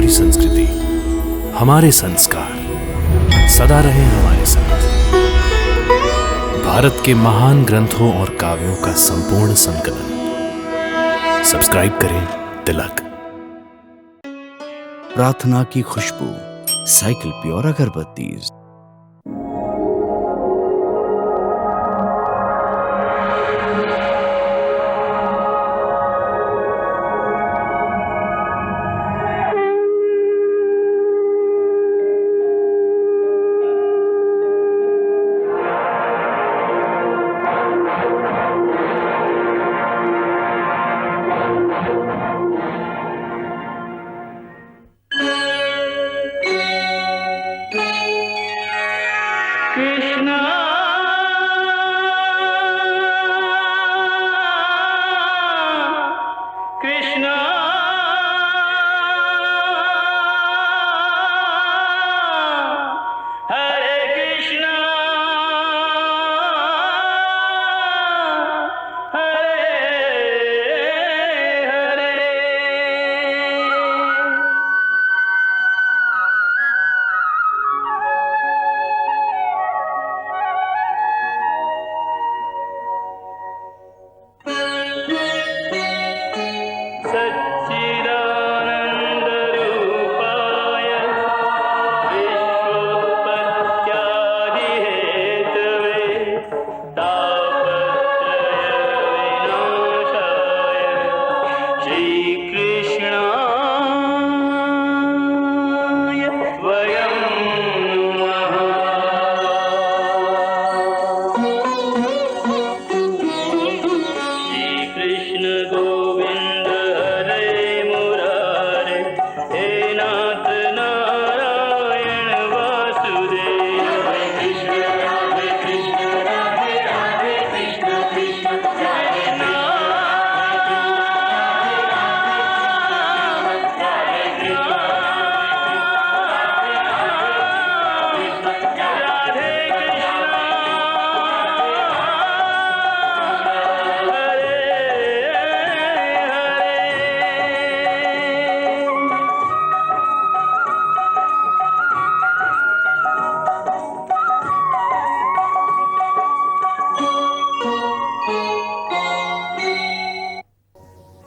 हमारी संस्कृति, हमारे संस्कार सदा रहे हमारे साथ। भारत के महान ग्रंथों और काव्यों का संपूर्ण संकलन। सब्सक्राइब करें तिलक। प्रार्थना की खुशबू, साइकिल प्योर अगरबत्ती।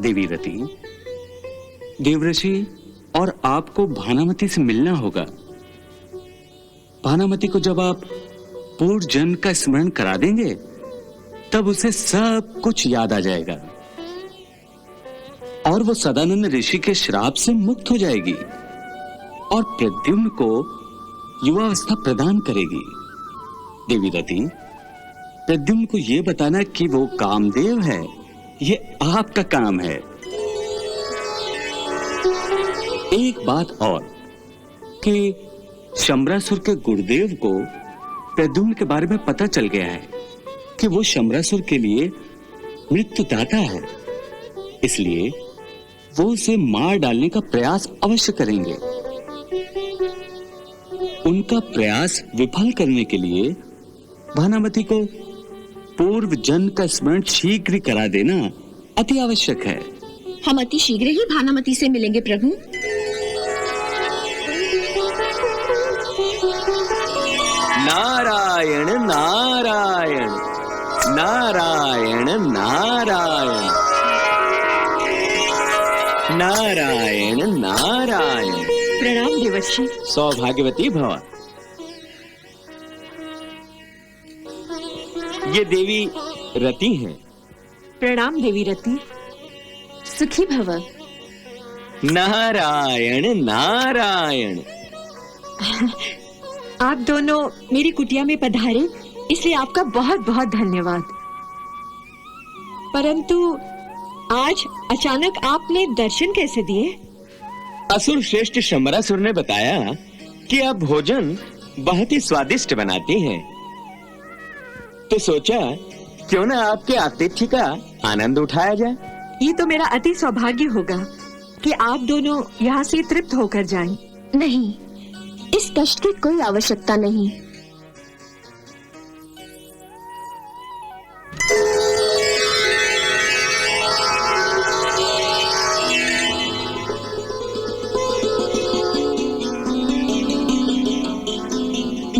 देवी रति, देवऋषि और आपको भानामती से मिलना होगा। भानामती को जब आप पूर्व जन्म का स्मरण करा देंगे, तब उसे सब कुछ याद आ जाएगा और वो सदानंद ऋषि के श्राप से मुक्त हो जाएगी और प्रद्युम्न को युवावस्था प्रदान करेगी। देवी रति, प्रद्युम्न को यह बताना कि वो कामदेव है, ये आपका काम है। एक बात और कि शंबरासुर के गुरुदेव को प्रद्युम्न के बारे में पता चल गया है कि वो शंबरासुर के लिए मृत्युदाता है, इसलिए वो उसे मार डालने का प्रयास अवश्य करेंगे। उनका प्रयास विफल करने के लिए भानामती को पूर्व जन्म का स्मरण शीघ्र करा देना अति आवश्यक है। हम अति शीघ्र ही भानामती से मिलेंगे प्रभु। नारायण नारायण नारायण नारायण नारायण नारायण। प्रणाम देवर्षि। सौभाग्यवती भव। ये देवी रति हैं। प्रणाम देवी रति। सुखी भव। नारायण नारायण। आप दोनों मेरी कुटिया में पधारे, इसलिए आपका बहुत बहुत धन्यवाद। परंतु आज अचानक आपने दर्शन कैसे दिए? असुर श्रेष्ठ शंबरासुर ने बताया कि आप भोजन बहुत ही स्वादिष्ट बनाती हैं, तो सोचा क्यों ना आपके आतिथ्य का आनंद उठाया जाए। ये तो मेरा अति सौभाग्य होगा कि आप दोनों यहाँ से तृप्त होकर जाएं। नहीं, इस कष्ट की कोई आवश्यकता नहीं।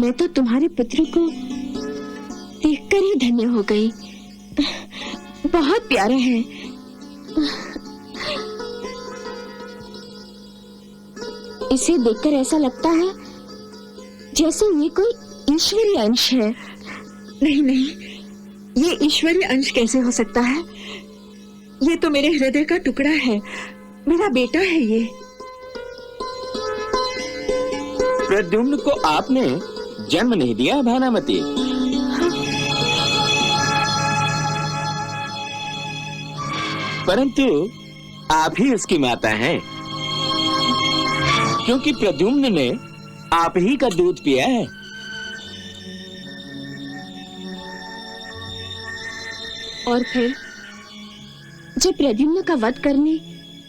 मैं तो तुम्हारे पुत्र को देखकर ही धन्य हो गई। बहुत प्यारा है। इसे देखकर ऐसा लगता है जैसे ये कोई ईश्वरीय अंश है। नहीं नहीं, ये ईश्वरीय अंश कैसे हो सकता है? ये तो मेरे हृदय का टुकड़ा है, मेरा बेटा है ये। प्रद्युम्न को आपने जन्म नहीं दिया भानामती। परंतु आप ही उसकी माता हैं, क्योंकि प्रद्युम्न ने आप ही का दूध पिया है। और फिर जब प्रद्युम्न का वध करने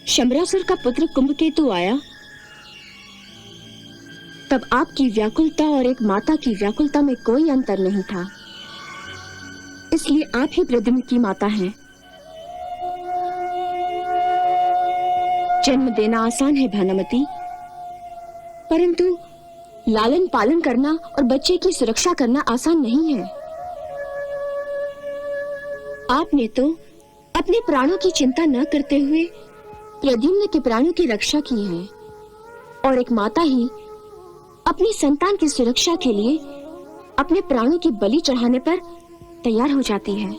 शंबरासुर का पुत्र कुंभकेतु आया, तब आपकी व्याकुलता और एक माता की व्याकुलता में कोई अंतर नहीं था। इसलिए आप ही प्रद्युम्न की माता हैं। जन्म देना आसान है भानुमति, परंतु लालन पालन करना और बच्चे की सुरक्षा करना आसान नहीं है। आपने तो अपने प्राणों की चिंता न करते हुए प्रद्युम्न के प्राणों की रक्षा की है, और एक माता ही अपनी संतान की सुरक्षा के लिए अपने प्राणों की बलि चढ़ाने पर तैयार हो जाती है।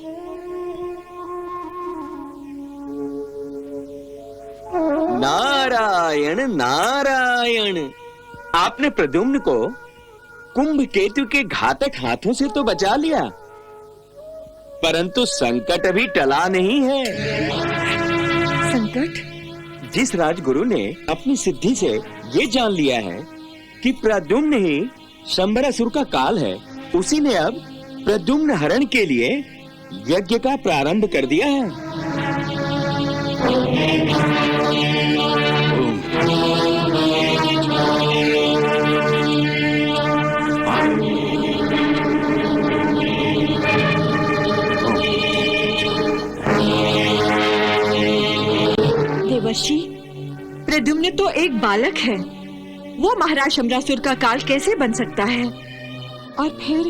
नारायण नारायण, आपने प्रद्युम्न को कुंभकेतु के घातक हाथों से तो बचा लिया, परंतु संकट अभी टला नहीं है। संकट? जिस राजगुरु ने अपनी सिद्धि से ये जान लिया है कि प्रद्युम्न ही शंबरासुर का काल है, उसी ने अब प्रद्युम्न हरण के लिए यज्ञ का प्रारंभ कर दिया है। देवर्षि, प्रद्युम्न तो एक बालक है, वो महाराज शंबरासुर का काल कैसे बन सकता है? और फिर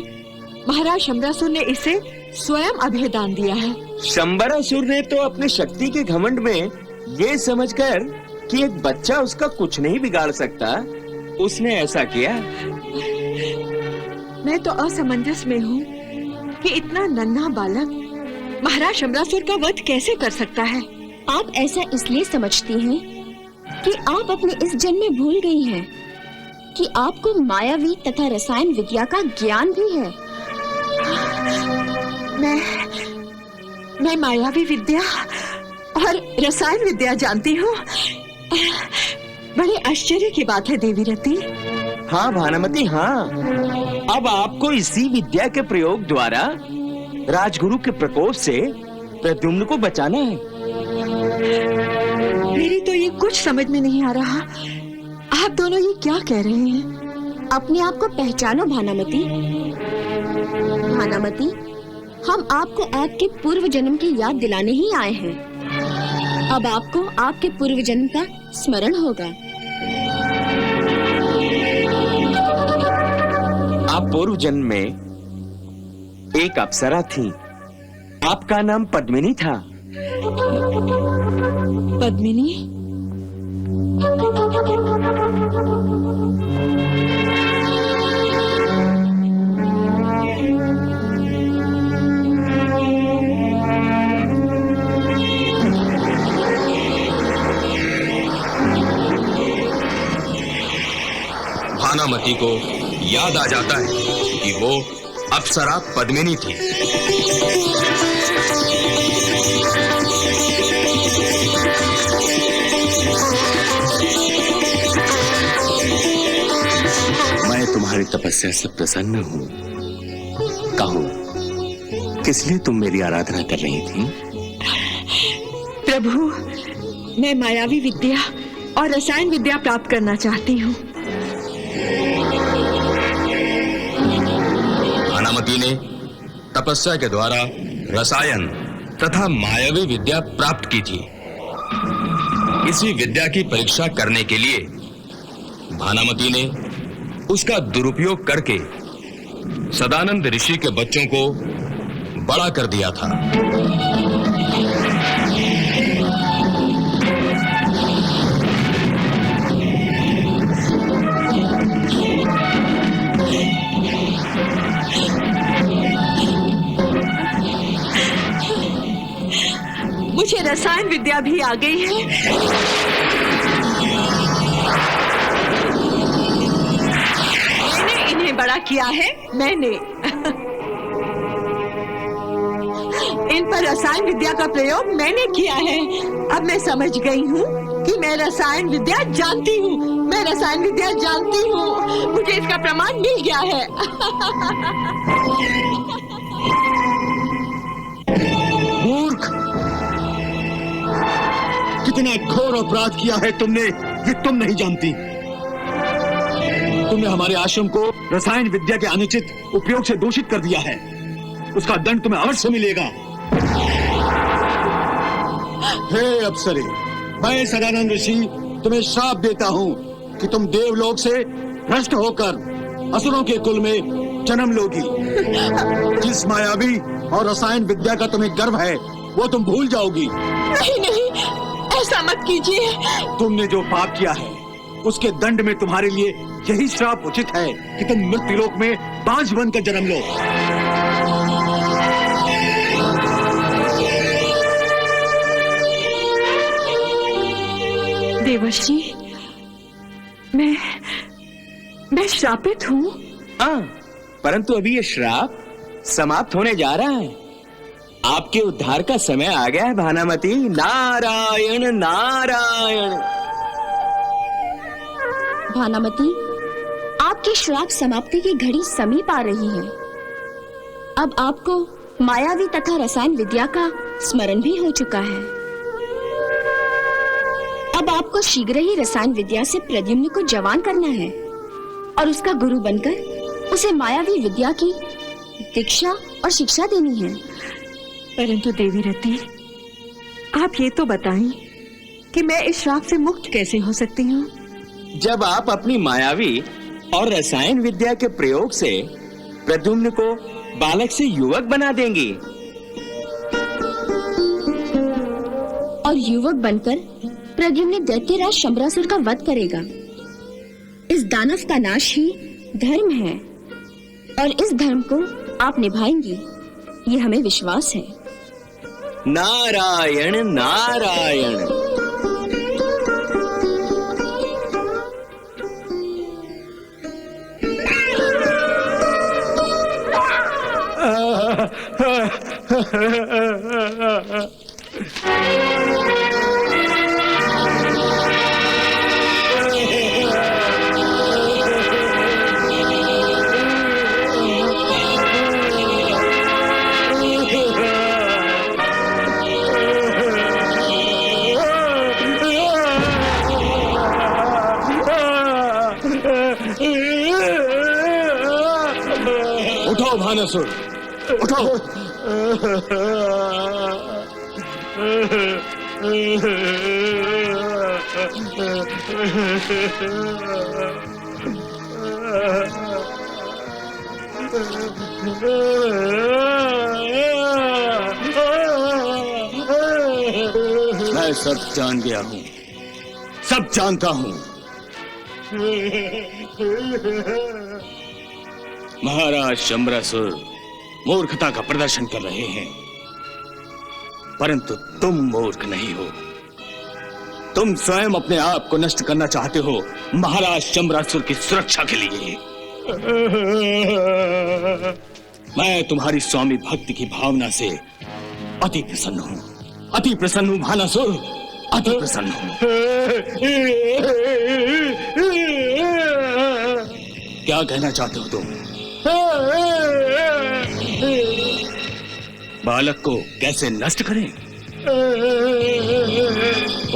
महाराज शंबरासुर ने इसे स्वयं अभेदान दिया है। शंबरासुर ने तो अपने शक्ति के घमंड में ये समझकर कि एक बच्चा उसका कुछ नहीं बिगाड़ सकता, उसने ऐसा किया। मैं तो असमंजस में हूँ कि इतना नन्हा बालक महाराज शंबरासुर का वध कैसे कर सकता है? आप ऐसा इसलिए समझती हैं कि आप अपने इस जन्म में भूल गई हैं कि आपको मायावी तथा रसायन विद्या का ज्ञान भी है। मैं मायावी विद्या और रसायन विद्या जानती हूँ। बड़े आश्चर्य की बात है देवीरती। हाँ भानुमति, हाँ। अब आपको इसी विद्या के प्रयोग द्वारा राजगुरु के प्रकोप से प्रद्युम्न को बचाना है। मेरी तो ये कुछ समझ में नहीं आ रहा। आप दोनों ये क्या कह रहे हैं? अपने आप को पहचानो भानुमति। भानुमति, हम आपको आपके पूर्व जन्म की याद दिलाने ही आए हैं। अब आपको आपके पूर्व जन्म का स्मरण होगा। आप पूर्व जन्म में एक अप्सरा थी, आपका नाम पद्मिनी था। पद्मिनी? भानुमति को याद आ जाता है कि वो अप्सरा पद्मिनी थी। मैं तुम्हारी तपस्या से प्रसन्न हूँ। कहो, किस लिए तुम मेरी आराधना कर रही थी? प्रभु, मैं मायावी विद्या और रसायन विद्या प्राप्त करना चाहती हूँ। भानुमति ने तपस्या के द्वारा रसायन तथा मायावी विद्या प्राप्त की थी। इसी विद्या की परीक्षा करने के लिए भानुमति ने उसका दुरुपयोग करके सदानंद ऋषि के बच्चों को बड़ा कर दिया था। मुझे रसायन विद्या भी आ गई है। मैंने इन्हें बड़ा किया है, मैंने। इन पर रसायन विद्या का प्रयोग मैंने किया है। अब मैं समझ गई हूँ कि मैं रसायन विद्या जानती हूँ। मैं रसायन विद्या जानती हूँ। मुझे इसका प्रमाण मिल गया है। मूर्ख! कितना घोर अपराध किया है तुमने, ये तुम नहीं जानती। तुमने हमारे आश्रम को रसायन विद्या के अनुचित उपयोग से दूषित कर दिया है। उसका दंड तुम्हें अवश्य मिलेगा। हे अप्सरे, मैं सदानंद ऋषि तुम्हें श्राप देता हूँ कि तुम देवलोक से भ्रष्ट होकर असुरों के कुल में जन्म लोगी। जिस मायावी और रसायन विद्या का तुम्हें गर्व है, वो तुम भूल जाओगी। नहीं नहीं, ऐसा मत कीजिए। तुमने जो पाप किया है, उसके दंड में तुम्हारे लिए यही श्राप उचित है कि तुम मृत्युलोक में बांझ बनकर जन्म लो। देवर्षि, मैं श्रापित हूँ। हाँ, परंतु अभी ये श्राप समाप्त होने जा रहा है। आपके उद्धार का समय आ गया है भानामती। नारायण नारायण। भानामती, आपकी श्राप समाप्ति की घड़ी समीप आ रही है। अब आपको मायावी तथा रसायन विद्या का स्मरण भी हो चुका है। अब आपको शीघ्र ही रसायन विद्या से प्रद्युम्न को जवान करना है और उसका गुरु बनकर उसे मायावी विद्या की दीक्षा और शिक्षा देनी है। परंतु देवी रति, आप ये तो बताएं कि मैं इस श्राप से मुक्त कैसे हो सकती हूँ? जब आप अपनी मायावी और रसायन विद्या के प्रयोग से प्रद्युम्न को बालक से युवक बना देंगी और युवक बनकर प्रद्युम्न दैत्यराज शंबरासुर का वध करेगा। इस दानव का नाश ही धर्म है और इस धर्म को आप निभाएंगी, ये हमें विश्वास है। नारायण नारायण। उठो भानासुर, उठो। मैं सब जान गया हूँ, सब जानता हूँ। महाराज शंबरासुर मूर्खता का प्रदर्शन कर रहे हैं, परंतु तुम मूर्ख नहीं हो। तुम स्वयं अपने आप को नष्ट करना चाहते हो महाराज शंबरासुर की सुरक्षा के लिए। मैं तुम्हारी स्वामी भक्ति की भावना से अति प्रसन्न हूँ, अति प्रसन्न हूँ भानासुर, अति प्रसन्न हूँ। क्या कहना चाहते हो तुम? बालक को कैसे नष्ट करें?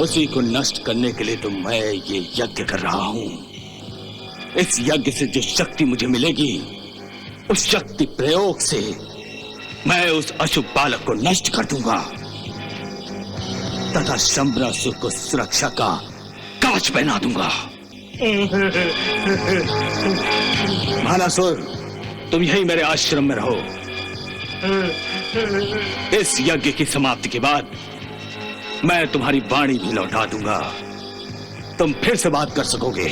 उसी को नष्ट करने के लिए तो मैं ये यज्ञ कर रहा हूँ। इस यज्ञ से जो शक्ति मुझे मिलेगी, उस शक्ति प्रयोग से मैं उस अशुभ बालक को नष्ट कर दूंगा तथा शंबरासुर को सुरक्षा का कवच पहना दूंगा। भानासुर, तुम यहीं मेरे आश्रम में रहो। इस यज्ञ की समाप्ति के बाद मैं तुम्हारी वाणी भी लौटा दूंगा। तुम फिर से बात कर सकोगे।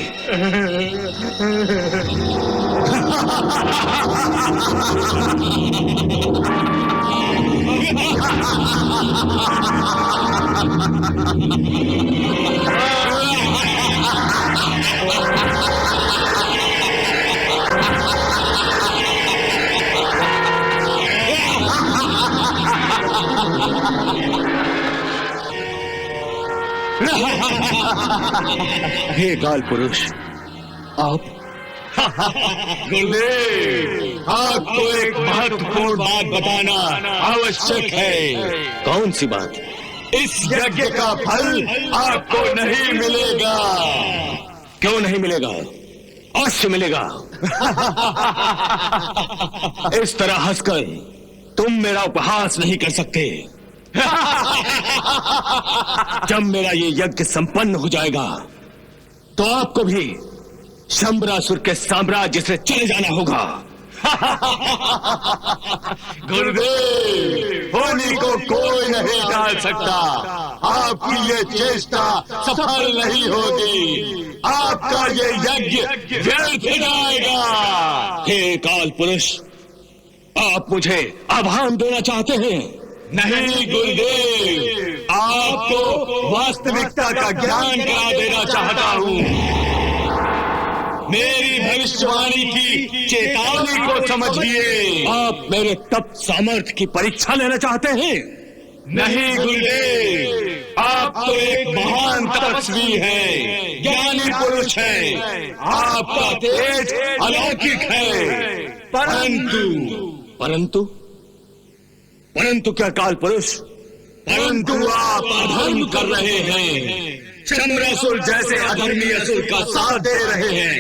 हे काल पुरुष, आप गुरुदेव, आपको एक महत्वपूर्ण बात बताना आवश्यक है। कौन सी बात? इस यज्ञ का फल आपको नहीं मिलेगा। क्यों नहीं मिलेगा? अवश्य मिलेगा। इस तरह हंसकर तुम मेरा उपहास नहीं कर सकते। जब मेरा ये यज्ञ संपन्न हो जाएगा तो आपको भी शंबरासुर के साम्राज्य से चले जाना होगा। गुरुदेव, होनी को कोई नहीं टाल सकता। आपकी ये चेष्टा सफल नहीं होगी। आपका ये यज्ञ व्यर्थ जाएगा। हे काल पुरुष, आप मुझे आभान देना चाहते हैं? नहीं गुरुदेव, आपको वास्तविकता का ज्ञान करा देना चाहता हूँ। मेरी भविष्यवाणी की चेतावनी को समझिए। आप मेरे तप सामर्थ्य की परीक्षा लेना चाहते हैं? नहीं गुरुदेव, आप तो एक महान तपस्वी हैं, ज्ञानी पुरुष हैं। आपका तेज अलौकिक है। परंतु क्या काल पुरुष? परंतु आप अधर्म कर रहे हैं। शंबरासुर जैसे अधर्मी असुर का साथ दे रहे हैं।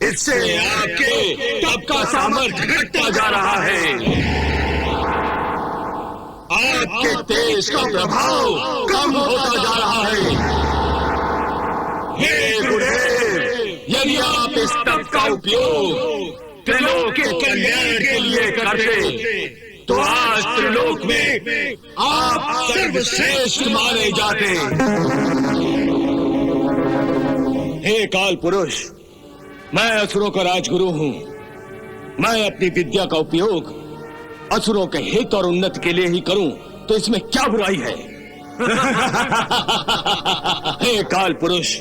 इससे आपके तप का सामर्थ्य घटता जा रहा है। आपके तेज का प्रभाव कम होता जा रहा है। हे गुरुदेव, यदि आप इस तप का उपयोग त्रिलोक के कल्याण के लिए करते तो आज त्रिलोक में आप सर्वश्रेष्ठ माने जाते। हे काल पुरुष, मैं असुरों का राजगुरु हूँ। मैं अपनी विद्या का उपयोग असुरों के हित और उन्नति के लिए ही करूं तो इसमें क्या बुराई है? हे काल पुरुष,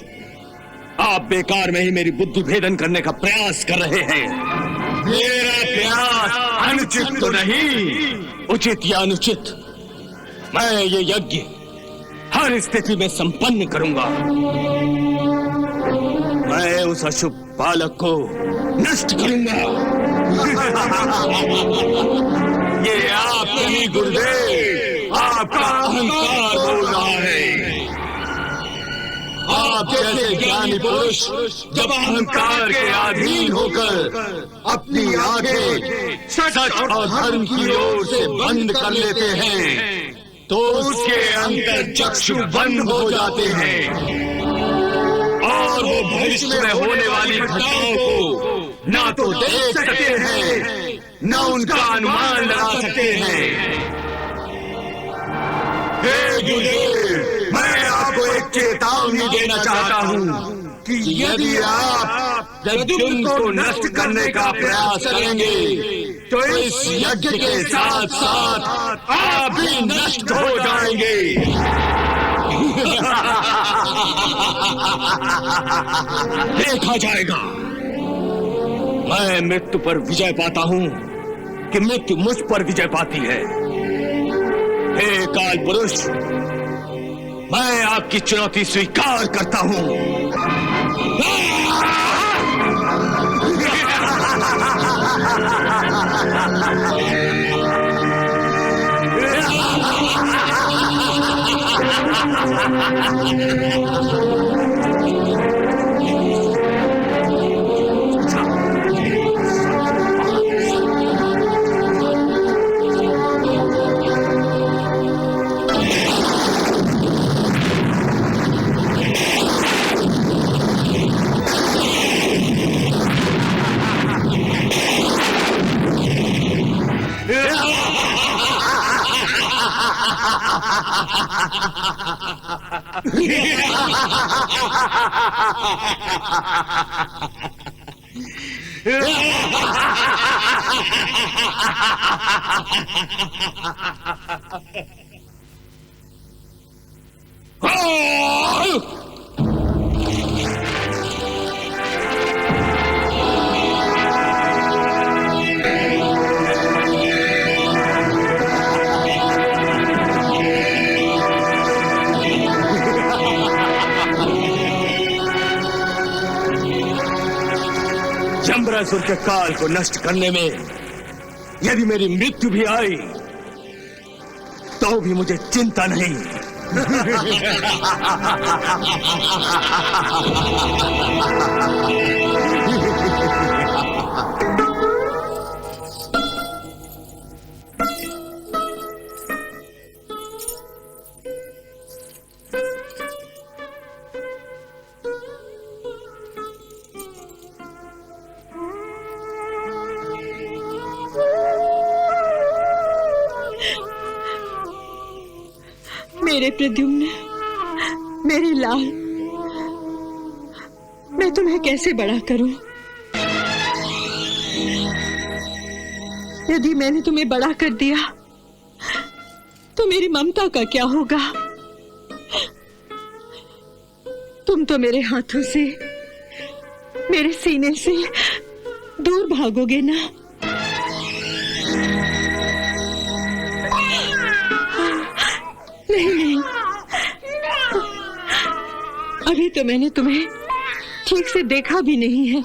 आप बेकार में ही मेरी बुद्धि भेदन करने का प्रयास कर रहे हैं। मेरा प्रयास अनुचित तो नहीं। उचित या अनुचित, मैं ये यज्ञ हर स्थिति में संपन्न करूंगा। मैं उस अशुभ बालक को नष्ट करूंगा। ये आप नहीं गुरुदेव, आपका अहंकार बोल रहा है। आप जैसे ज्ञानी पुरुष जब अहंकार के अधीन होकर अपनी आंखें सच और धर्म की ओर से बंद कर लेते हैं तो उसके अंतर चक्षु बंद हो जाते हैं और वो भविष्य में होने वाली घटनाओं को ना तो देख सकते हैं न उनका अनुमान लगा सकते हैं। हे गुरुदेव, मैं आपको एक चेतावनी देना चाहता हूँ कि यदि आप प्रद्युम्न को नष्ट करने का प्रयास करेंगे तो इस यज्ञ के साथ साथ आप भी नष्ट हो जाएंगे। देखा जाएगा मैं मृत्यु पर विजय पाता हूँ कि मृत्यु मुझ पर विजय पाती है। हे काल पुरुष, मैं आपकी चुनौती स्वीकार करता हूँ। शंबरासुर के काल को नष्ट करने में यदि मेरी मृत्यु भी आई तो भी मुझे चिंता नहीं। मेरे प्रद्युम्न, मेरे लाल, मैं तुम्हें कैसे बड़ा करूं? यदि मैंने तुम्हें बड़ा कर दिया तो मेरी ममता का क्या होगा? तुम तो मेरे हाथों से, मेरे सीने से दूर भागोगे ना? नहीं, अभी तो मैंने तुम्हें ठीक से देखा भी नहीं है।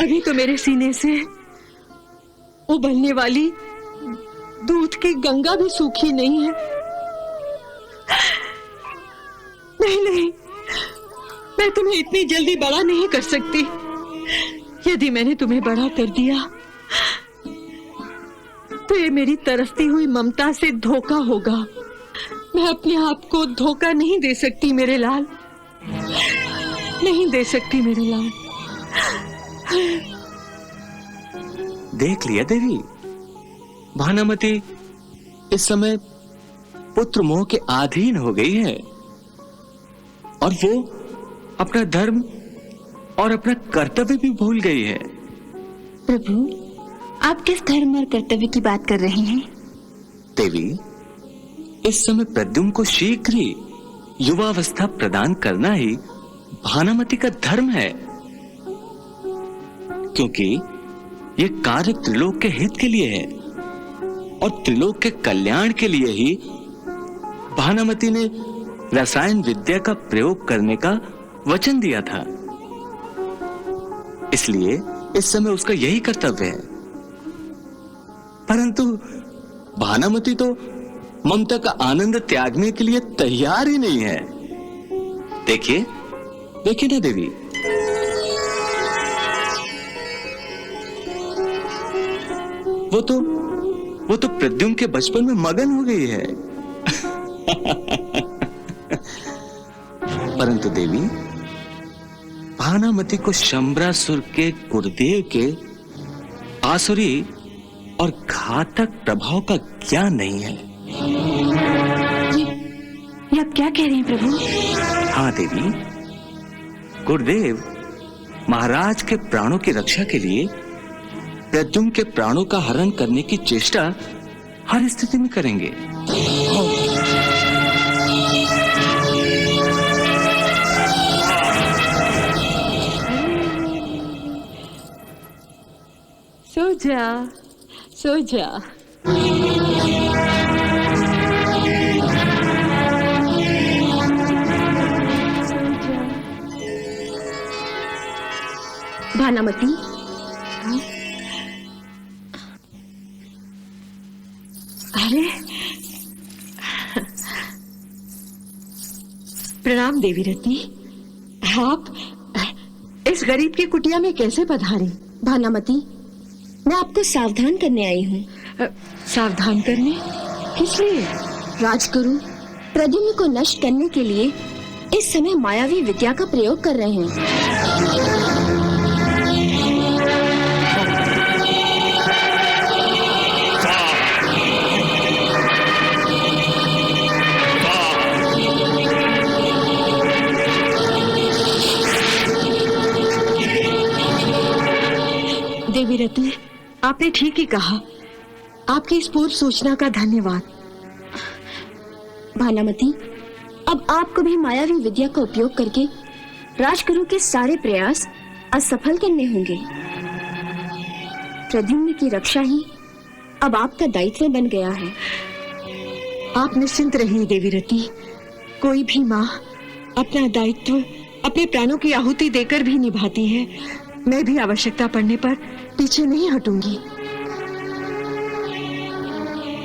अभी तो मेरे सीने से उबलने वाली दूध की गंगा भी सूखी नहीं है। नहीं, मैं तुम्हें इतनी जल्दी बड़ा नहीं कर सकती। यदि मैंने तुम्हें बड़ा कर दिया तो ये मेरी तरसती हुई ममता से धोखा होगा। मैं अपने आप को धोखा नहीं दे सकती मेरे लाल, नहीं दे सकती मेरे लाल। देख लिया देवी, भानुमति इस समय पुत्र मोह के अधीन हो गई है और वो अपना धर्म और अपना कर्तव्य भी भूल गई है। प्रभु, आप किस धर्म और कर्तव्य की बात कर रहे हैं? देवी, इस समय प्रद्युम्न को शीघ्र ही युवावस्था प्रदान करना ही भानुमति का धर्म है, क्योंकि ये कार्य त्रिलोक के हित के लिए है और त्रिलोक के कल्याण के लिए ही भानुमति ने रसायन विद्या का प्रयोग करने का वचन दिया था। इसलिए इस समय उसका यही कर्तव्य है। परंतु भानुमति तो ममता का आनंद त्यागने के लिए तैयार ही नहीं है। देखिए ना देवी, वो तो प्रद्युम्न के बचपन में मगन हो गई है। परंतु देवी, भानुमति को शंबरासुर के गुरुदेव के आसुरी और घातक प्रभाव का ज्ञान नहीं है। ये आप क्या कह रहे हैं प्रभु? हाँ देवी, गुरुदेव महाराज के प्राणों की रक्षा के लिए प्रद्युम्न के प्राणों का हरण करने की चेष्टा हर स्थिति में करेंगे। सो जा। भानुमति, अरे प्रणाम देवी रत्नी, आप इस गरीब की कुटिया में कैसे पधारी? भानुमति, मैं आपको सावधान करने आई हूँ। सावधान करने? किस लिए? राजगुरु प्रद्युम्न को नष्ट करने के लिए इस समय मायावी विद्या का प्रयोग कर रहे हैं। देवी रति, आपने ठीक ही कहा। आपकी इस पूर्व सूचना का धन्यवाद। भालामती, अब आपको भी मायावी विद्या का उपयोग करके राजगुरु के सारे प्रयास असफल करने होंगे। प्रद्युम्न की रक्षा ही अब आपका दायित्व बन गया है। आप निश्चिंत रहिए देवी रति। कोई भी माँ अपना दायित्व अपने प्राणों की आहुति देकर भी निभाती है। मैं भी आवश्यकता पड़ने पर पीछे नहीं हटूंगी।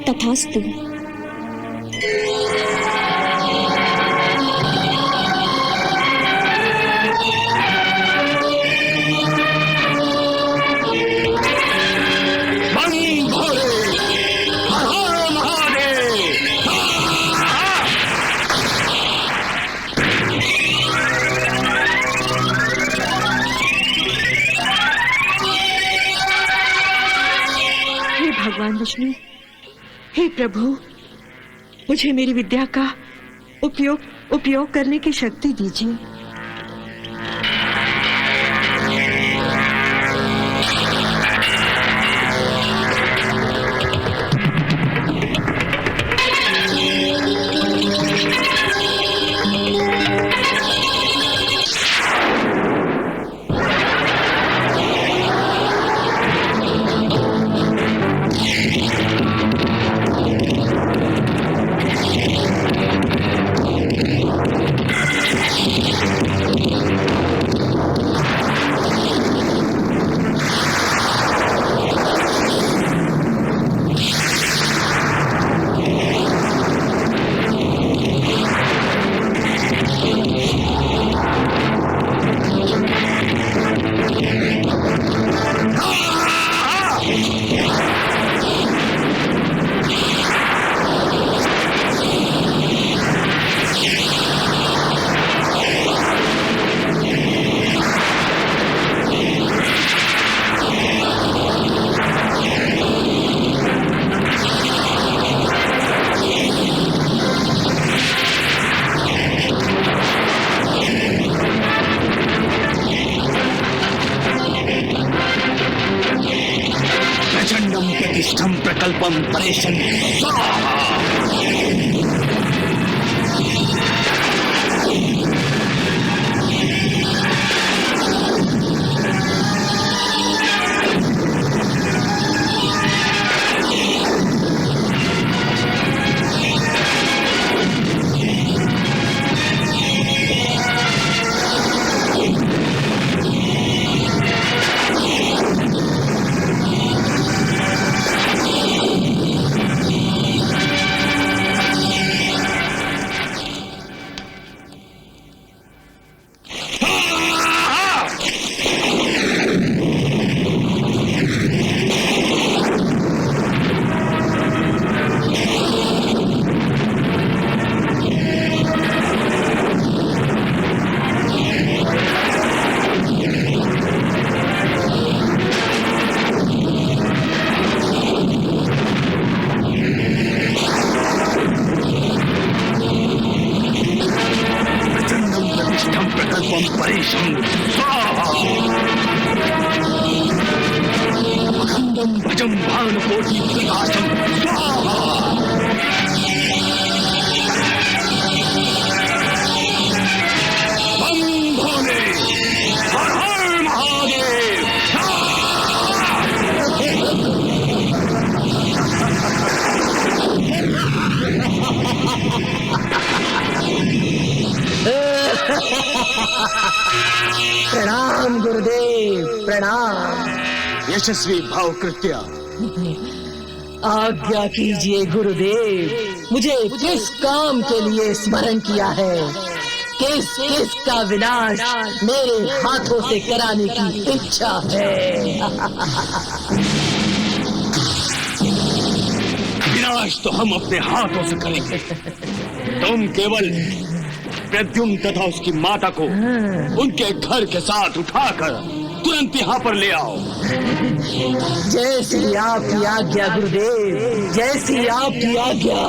तथास्तु। भगवान विष्णु, हे प्रभु, मुझे मेरी विद्या का उपयोग करने की शक्ति दीजिए। प्रतिष्ठम प्रकल्पम परेशं स्वाहा। अखंडम भजम भानुकोटि प्रकाशम स्वाहा। बम भोले, हर हर महादेव। प्रणाम गुरुदेव, प्रणाम। यशस्वी भाव कृत्य। आज्ञा कीजिए गुरुदेव, मुझे किस काम के लिए स्मरण किया है? किस का विनाश मेरे हाथों से कराने की इच्छा है? विनाश तो हम अपने हाथों से करेंगे। तुम केवल प्रद्युम्न तथा उसकी माता को उनके घर के साथ उठाकर तुरंत यहाँ पर ले आओ। जैसी आपकी आज्ञा गुरुदेव, जैसी आपकी आज्ञा।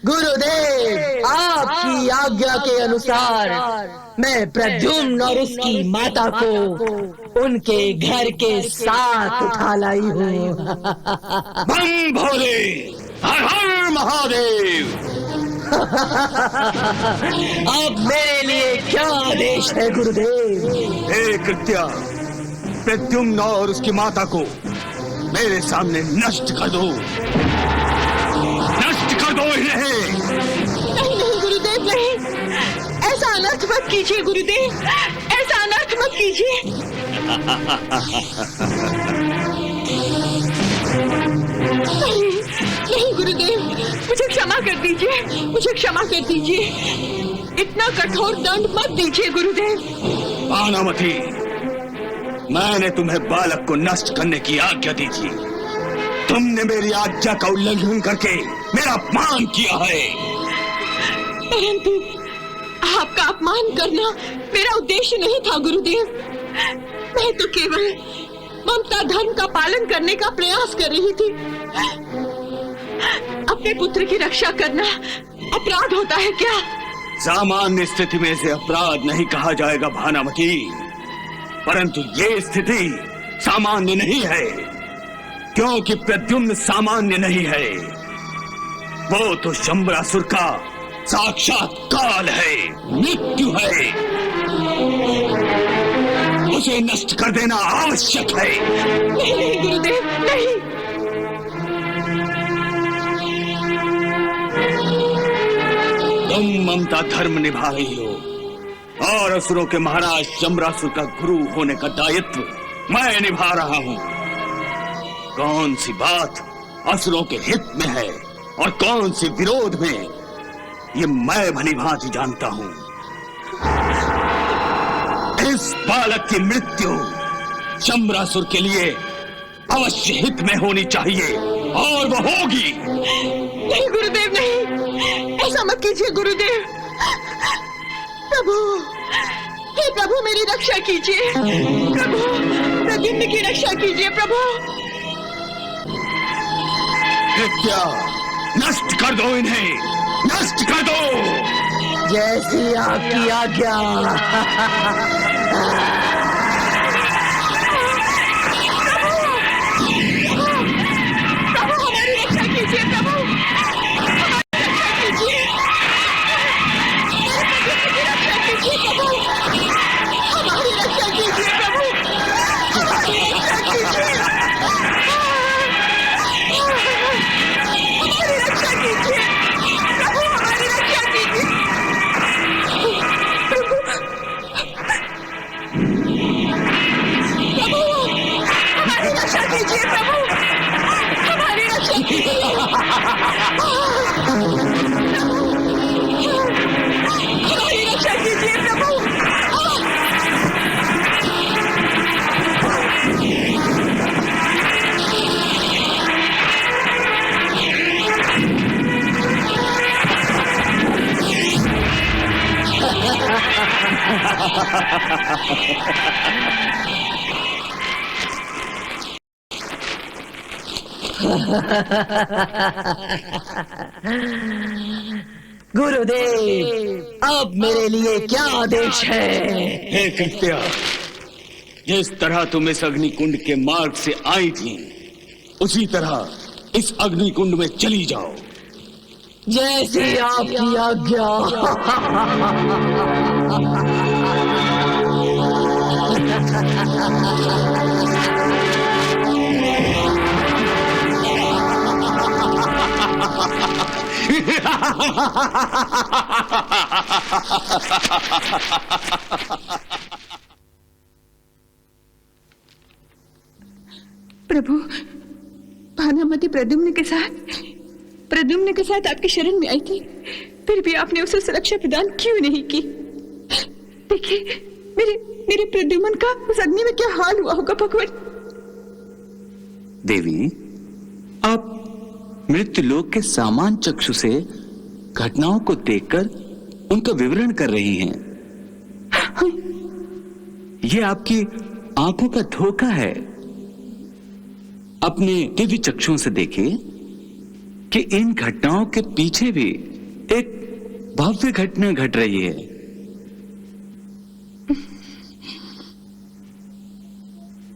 गुरुदेव, आपकी आज्ञा के अनुसार मैं प्रद्युम्न और उसकी माता को उनके घर के साथ उठा लाई हूँ। बम भोले, हर हर महादेव। अब मेरे लिए क्या आदेश है गुरुदेव? हे कृत्या, प्रद्युम्न और उसकी माता को मेरे सामने नष्ट कर दो, नष्ट कर दो इन्हें। नहीं नहीं गुरुदेव, नहीं, ऐसा अनर्थ मत कीजिए गुरुदेव, ऐसा अनर्थ मत कीजिए। नहीं नहीं गुरुदेव, मुझे क्षमा कर दीजिए, मुझे क्षमा कर दीजिए। इतना कठोर दंड मत दीजिए गुरुदेव। भानुमति, मैंने तुम्हें बालक को नष्ट करने की आज्ञा दी थी। तुमने मेरी आज्ञा का उल्लंघन करके मेरा अपमान किया है। परंतु आपका अपमान करना मेरा उद्देश्य नहीं था गुरुदेव। मैं तो केवल ममता धर्म का पालन करने का प्रयास कर रही थी। अपने पुत्र की रक्षा करना अपराध होता है क्या? सामान्य स्थिति में इसे अपराध नहीं कहा जाएगा भानुमति, परंतु ये स्थिति सामान्य नहीं है, क्योंकि प्रद्युम्न सामान्य नहीं है। वो तो शंबरासुर का साक्षात काल है, मृत्यु है। उसे नष्ट कर देना आवश्यक है। नहीं नहीं गुरुदेव, नहीं। तुम ममता धर्म निभा रही हो और असुरों के महाराज शंबरासुर का गुरु होने का दायित्व मैं निभा रहा हूं। कौन सी बात असुरों के हित में है और कौन सी विरोध में, ये मैं भली भांति जानता हूं। इस बालक की मृत्यु शंबरासुर के लिए अवश्य हित में होनी चाहिए और वो होगी। नहीं गुरुदेव, नहीं, ऐसा मत कीजिए गुरुदेव। प्रभु, हे प्रभु, मेरी रक्षा कीजिए। प्रभु, प्रद्युम्न की रक्षा कीजिए प्रभु। क्या नष्ट कर दो इन्हें, नष्ट कर दो। जैसी आपकी आज्ञा। प्रभु, हमारी रक्षा कीजिए प्रभु, हमारी रक्षा कीजिए। हमारी रक्षा कीजिए प्रभु, हमारी रक्षा कीजिए। हमारी रक्षा कीजिए प्रभु, हमारी रक्षा कीजिए। प्रभु, हमारी रक्षा कीजिए प्रभु, हमारी रक्षा कीजिए। हमारी रक्षा कीजिए प्रभु। गुरुदेव, अब मेरे लिए क्या आदेश है? हे कृत्या, जिस तरह तुम इस अग्निकुंड के मार्ग से आई थी, उसी तरह इस अग्निकुंड में चली जाओ। जैसी आपकी आज्ञा। प्रभु, भानुमति प्रद्युम्न के साथ आपकी शरण में आई थी, फिर भी आपने उसे सुरक्षा प्रदान क्यों नहीं की? देखिए, मेरे प्रद्युम्न का उस अग्नि में क्या हाल हुआ होगा भगवान। देवी, आप मृत्युलोक के सामान चक्षु से घटनाओं को देखकर उनका विवरण कर रही हैं। यह आपकी आंखों का धोखा है। अपने दिव्य चक्षुओं से देखिए कि इन घटनाओं के पीछे भी एक भव्य घटना घट रही है।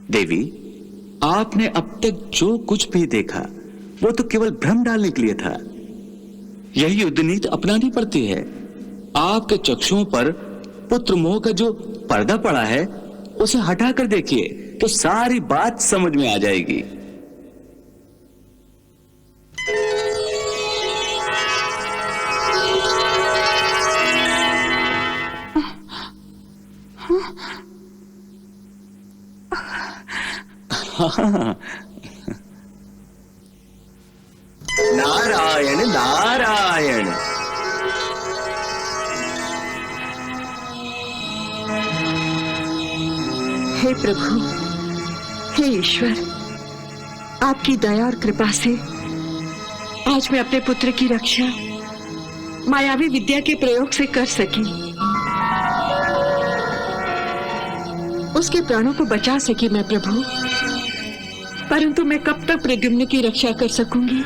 देवी, आपने अब तक जो कुछ भी देखा वो तो केवल भ्रम डालने के लिए था। यही युद्ध नीति अपनानी पड़ती है। आपके चक्षुओं पर पुत्र मोह का जो पर्दा पड़ा है उसे हटाकर देखिए तो सारी बात समझ में आ जाएगी। नारायण नारायण। हे प्रभु, हे ईश्वर, आपकी दया और कृपा से आज मैं अपने पुत्र की रक्षा मायावी विद्या के प्रयोग से कर सकी, उसके प्राणों को बचा सकी मैं प्रभु। परंतु मैं कब तक प्रद्युम्न की रक्षा कर सकूंगी?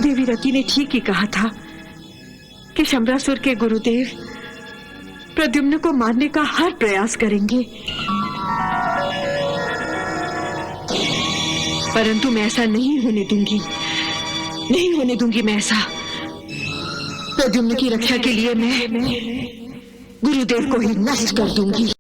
देवी रति ने ठीक ही कहा था कि शंबरासुर के गुरुदेव प्रद्युम्न को मारने का हर प्रयास करेंगे, परंतु मैं ऐसा नहीं होने दूंगी, नहीं होने दूंगी मैं ऐसा। प्रद्युम्न की रक्षा के लिए मैं गुरुदेव को ही नष्ट कर दूंगी।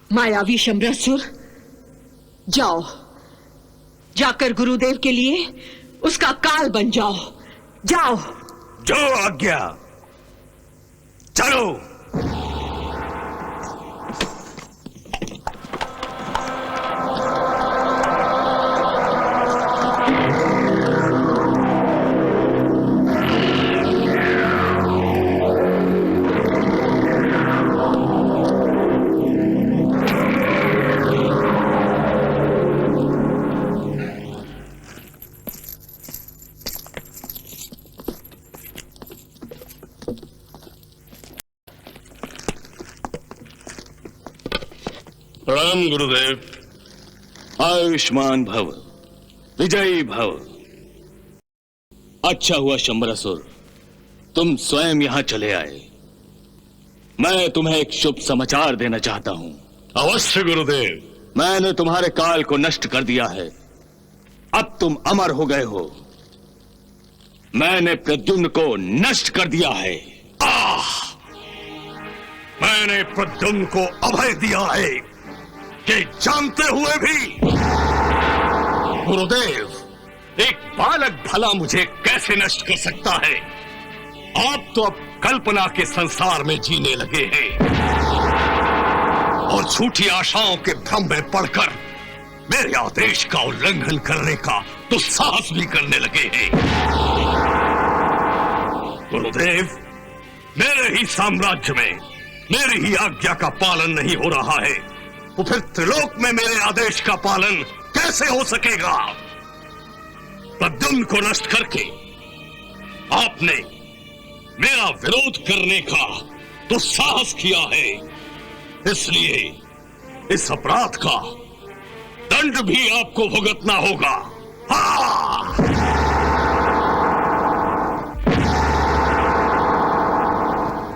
मायावी शंबरासुर, जाओ, जाकर गुरुदेव के लिए उसका काल बन जाओ। जाओ। जो आज्ञा। चलो। प्रणाम गुरुदेव। आयुष्मान भव, विजयी भव। अच्छा हुआ शंबरासुर, तुम स्वयं यहां चले आए। मैं तुम्हें एक शुभ समाचार देना चाहता हूं। अवश्य गुरुदेव। मैंने तुम्हारे काल को नष्ट कर दिया है। अब तुम अमर हो गए हो। मैंने प्रद्युम्न को नष्ट कर दिया है। मैंने प्रद्युम्न को अभय दिया है, कि जानते हुए भी। गुरुदेव, एक बालक भला मुझे कैसे नष्ट कर सकता है? आप तो अब कल्पना के संसार में जीने लगे हैं और झूठी आशाओं के भ्रम में पड़कर मेरे आदेश का उल्लंघन करने का दुस्साहस भी करने लगे हैं। गुरुदेव, मेरे ही साम्राज्य में मेरी ही आज्ञा का पालन नहीं हो रहा है, तो फिर त्रिलोक में मेरे आदेश का पालन कैसे हो सकेगा? प्रद्युम्न को नष्ट करके आपने मेरा विरोध करने का दुस्साहस किया है, इसलिए इस अपराध का दंड भी आपको भुगतना होगा।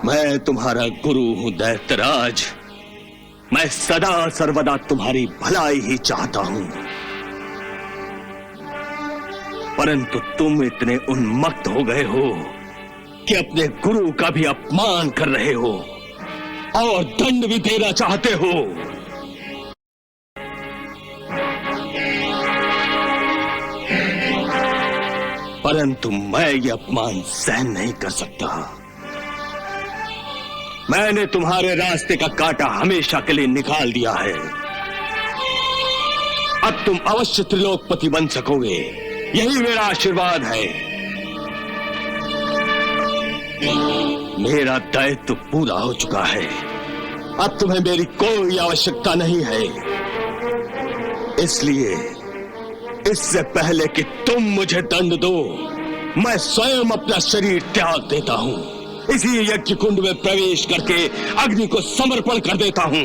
मैं तुम्हारा गुरु हूं दैत्यराज। मैं सदा सर्वदा तुम्हारी भलाई ही चाहता हूं, परंतु तुम इतने उन्मत्त हो गए हो कि अपने गुरु का भी अपमान कर रहे हो और दंड भी देना चाहते हो। परंतु मैं ये अपमान सहन नहीं कर सकता। मैंने तुम्हारे रास्ते का कांटा हमेशा के लिए निकाल दिया है। अब तुम अवश्य त्रिलोकपति बन सकोगे, यही मेरा आशीर्वाद है। मेरा दायित्व पूरा हो चुका है। अब तुम्हें मेरी कोई आवश्यकता नहीं है। इसलिए इससे पहले कि तुम मुझे दंड दो, मैं स्वयं अपना शरीर त्याग देता हूं। इसी यज्ञ कुंड में प्रवेश करके अग्नि को समर्पण कर देता हूं।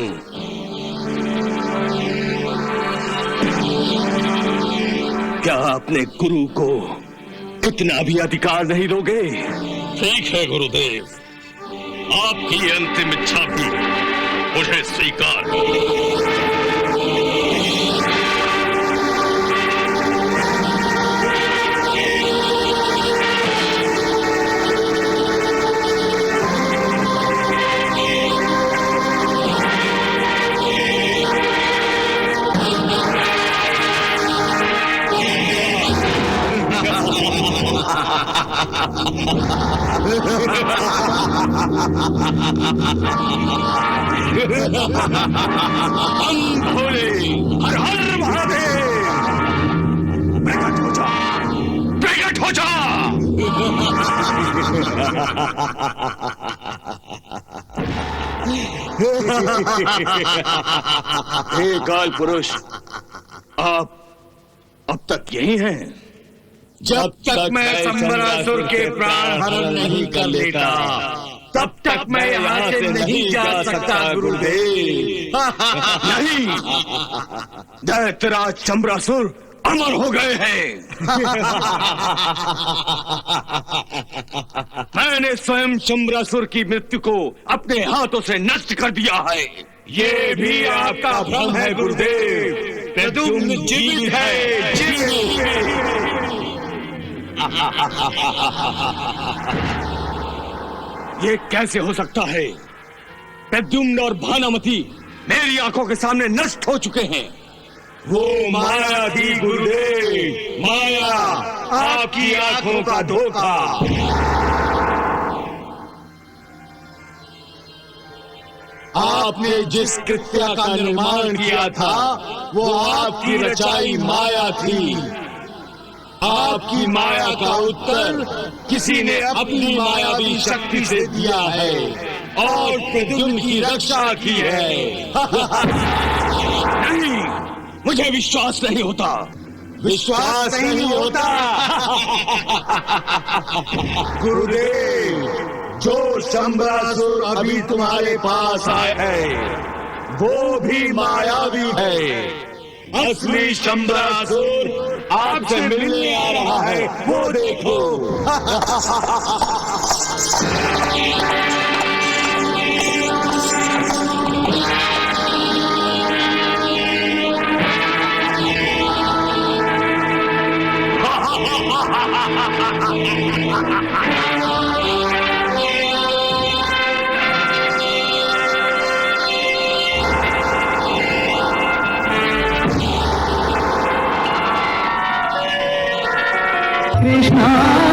क्या अपने गुरु को इतना भी अधिकार नहीं दोगे? ठीक है गुरुदेव, आपकी अंतिम इच्छा भी मुझे स्वीकार है। भोले, हर हर महादेव। प्रकट हो जा, प्रकट हो जा। हे काल पुरुष, आप अब तक यही हैं? जब तक मैं शंबरासुर के प्राण हरण नहीं कर लेता, तब तक मैं यहाँ से नहीं जा सकता गुरुदेव। नहीं, दैत्यराज शंबरासुर अमर हो गए हैं। मैंने स्वयं शंबरासुर की मृत्यु को अपने हाथों से नष्ट कर दिया है। ये भी आपका भ्रम है गुरुदेव। प्रद्युम्न जीवित है, जीवित है। ये कैसे हो सकता है? प्रद्युम्न और भानुमति मेरी आंखों के सामने नष्ट हो चुके हैं। वो माया थी गुरुदेव, माया, आपकी आंखों का धोखा। आपने जिस कृत्या का निर्माण किया था वो आपकी रचाई माया थी। आपकी माया का उत्तर किसी ने अपनी मायावी शक्ति से दिया है और प्रद्युम्न की रक्षा की है। नहीं, मुझे विश्वास नहीं होता। विश्वास नहीं होता। गुरुदेव, जो शंबरासुर अभी तुम्हारे पास आए है वो भी मायावी है। असली शंबरासुर आपसे मिलने आ रहा है, वो देखो। कृष्णा